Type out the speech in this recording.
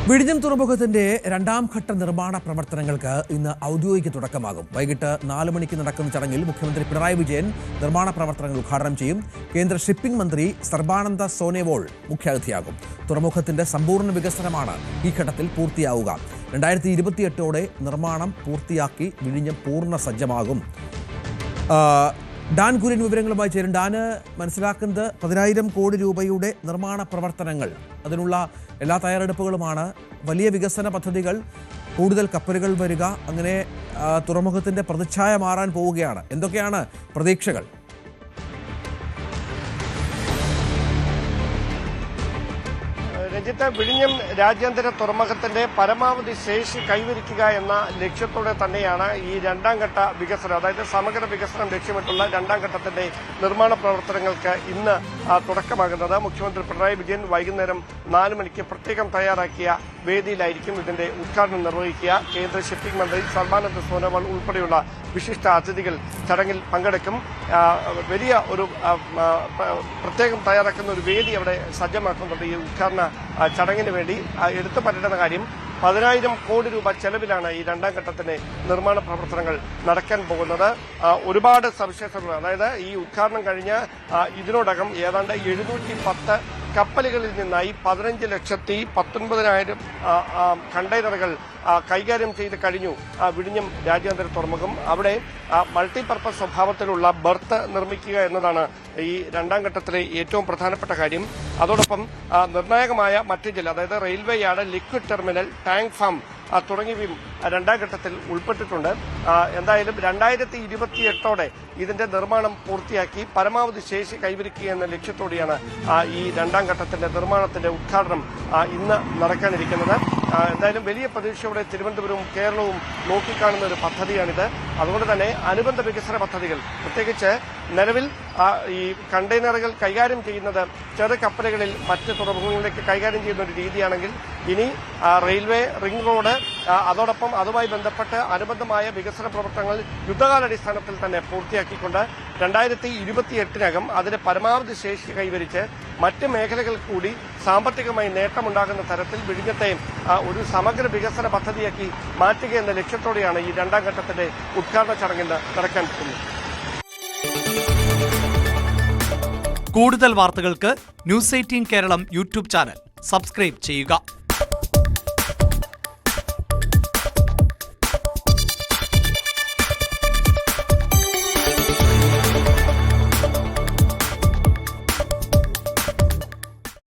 വിഴിഞ്ഞം തുറമുഖത്തിന്റെ രണ്ടാം ഘട്ട നിർമ്മാണ പ്രവർത്തനങ്ങൾക്ക് ഇന്ന് ഔദ്യോഗിക തുടക്കമാകും. വൈകിട്ട് 4 മണിക്ക് നടക്കുന്ന ചടങ്ങിൽ മുഖ്യമന്ത്രി പിണറായി വിജയൻ നിർമ്മാണ പ്രവർത്തനങ്ങൾ ഉദ്ഘാടനം ചെയ്യും. കേന്ദ്ര ഷിപ്പിംഗ് മന്ത്രി സർബാനന്ദ സോനോവാൾ മുഖ്യാതിഥിയാകും. തുറമുഖത്തിന്റെ സമ്പൂർണ്ണ വികസനമാണ് ഈ ഘട്ടത്തിൽ പൂർത്തിയാവുക. 2028ഓടെ നിർമ്മാണം പൂർത്തിയാക്കി വിഴിഞ്ഞം പൂർണ്ണ സജ്ജമാകും. ഡാൻ കുര്യൻ വിവരങ്ങളുമായി ചേരും. ഡാന്, മനസ്സിലാക്കുന്നത് 10,000 കോടി രൂപയുടെ നിർമ്മാണ പ്രവർത്തനങ്ങൾ, അതിനുള്ള എല്ലാ തയ്യാറെടുപ്പുകളുമാണ്. വലിയ വികസന പദ്ധതികൾ, കൂടുതൽ കപ്പലുകൾ വരിക, അങ്ങനെ തുറമുഖത്തിന്റെ പ്രതിച്ഛായ മാറാൻ പോവുകയാണ്. എന്തൊക്കെയാണ് പ്രതീക്ഷകൾ? രഞ്ജിത്ത്, വിഴിഞ്ഞം രാജ്യാന്തര തുറമുഖത്തിന്റെ പരമാവധി ശേഷി കൈവരിക്കുക എന്ന ലക്ഷ്യത്തോടെ തന്നെയാണ് ഈ രണ്ടാം ഘട്ട വികസനം, അതായത് സമഗ്ര വികസനം ലക്ഷ്യമിട്ടുള്ള രണ്ടാം ഘട്ടത്തിന്റെ നിർമ്മാണ പ്രവർത്തനങ്ങൾക്ക് ഇന്ന് തുടക്കമാകുന്നത്. മുഖ്യമന്ത്രി പിണറായി വിജയൻ വൈകുന്നേരം 4 മണിക്ക് പ്രത്യേകം തയ്യാറാക്കിയ വേദിയിലായിരിക്കും ഇതിന്റെ ഉദ്ഘാടനം നിർവഹിക്കുക. കേന്ദ്ര ഷിപ്പിംഗ് മന്ത്രി സർബാനന്ദ സോനോവാൾ ഉൾപ്പെടെയുള്ള വിശിഷ്ട അതിഥികൾ ചടങ്ങിൽ പങ്കെടുക്കും. വലിയ ഒരു പ്രത്യേകം തയ്യാറാക്കുന്ന ഒരു വേദി അവിടെ സജ്ജമാക്കുന്നുണ്ട് ഈ ഉദ്ഘാടന ചടങ്ങിന് വേണ്ടി. എടുത്തു പറയേണ്ട കാര്യം, 10,000 കോടി രൂപ ചെലവിലാണ് ഈ രണ്ടാം ഘട്ടത്തിന്റെ നിർമ്മാണ പ്രവർത്തനങ്ങൾ നടക്കാൻ പോകുന്നത്. ഒരുപാട് സവിശേഷതകൾ, അതായത് ഈ ഉദ്ഘാടനം കഴിഞ്ഞ് ഇതിനോടകം ഏതാണ്ട് 710 കപ്പലുകളിൽ നിന്നായി 15,19,000 കണ്ടെയ്നറുകൾ കൈകാര്യം ചെയ്ത് കഴിഞ്ഞു വിഴിഞ്ഞം രാജ്യാന്തര തുറമുഖം. അവിടെ മൾട്ടിപർപ്പസ് സ്വഭാവത്തിലുള്ള ബർത്ത് നിർമ്മിക്കുക എന്നതാണ് ഈ രണ്ടാം ഘട്ടത്തിലെ ഏറ്റവും പ്രധാനപ്പെട്ട കാര്യം. അതോടൊപ്പം നിർണായകമായ മറ്റ് ചില, അതായത് railway yard, liquid terminal, tank farm തുടങ്ങിയവയും രണ്ടാം ഘട്ടത്തിൽ ഉൾപ്പെട്ടിട്ടുണ്ട്. എന്തായാലും 2028ഓടെ ഇതിന്റെ നിർമ്മാണം പൂർത്തിയാക്കി പരമാവധി ശേഷി കൈവരിക്കുക എന്ന ലക്ഷ്യത്തോടെയാണ് ഈ രണ്ടാം ഘട്ടത്തിന്റെ നിർമ്മാണത്തിന്റെ ഉദ്ഘാടനം ഇന്ന് നടക്കാനിരിക്കുന്നത്. എന്തായാലും വലിയ പ്രതീക്ഷയോടെ തിരുവനന്തപുരവും കേരളവും നോക്കിക്കാണുന്ന ഒരു പദ്ധതിയാണിത്. അതുകൊണ്ട് തന്നെ അനുബന്ധ വികസന പദ്ധതികൾ, പ്രത്യേകിച്ച് നിലവിൽ ഈ കണ്ടെയ്നറുകൾ കൈകാര്യം ചെയ്യുന്നത് ചെറു കപ്പലുകളിൽ മറ്റ് തുറമുഖങ്ങളിലേക്ക് കൈകാര്യം ചെയ്യുന്ന ഒരു രീതിയാണെങ്കിൽ, ഇനി റെയിൽവേ, റിംഗ് റോഡ്, അതോടൊപ്പം അതുമായി ബന്ധപ്പെട്ട് അനുബന്ധമായ വികസന പ്രവർത്തനങ്ങൾ യുദ്ധകാലാടിസ്ഥാനത്തിൽ തന്നെ പൂർത്തിയാക്കിക്കൊണ്ട് 2028നകം അതിന്റെ പരമാവധി ശേഷി കൈവരിച്ച് മറ്റ് മേഖലകൾ കൂടി സാമ്പത്തികമായി നേട്ടമുണ്ടാകുന്ന തരത്തിൽ വിഴിഞ്ഞത്തെ ഒരു സമഗ്ര വികസന പദ്ധതിയാക്കി മാറ്റുക എന്ന ലക്ഷ്യത്തോടെയാണ് ഈ രണ്ടാം ഘട്ടത്തിന്റെ ഉദ്ഘാടന ചടങ്ങിൽ നടക്കാൻ പോകുന്നത്. കൂടുതൽ വാർത്തകൾക്ക് News 18 Keralam YouTube channel subscribe ചെയ്യുക.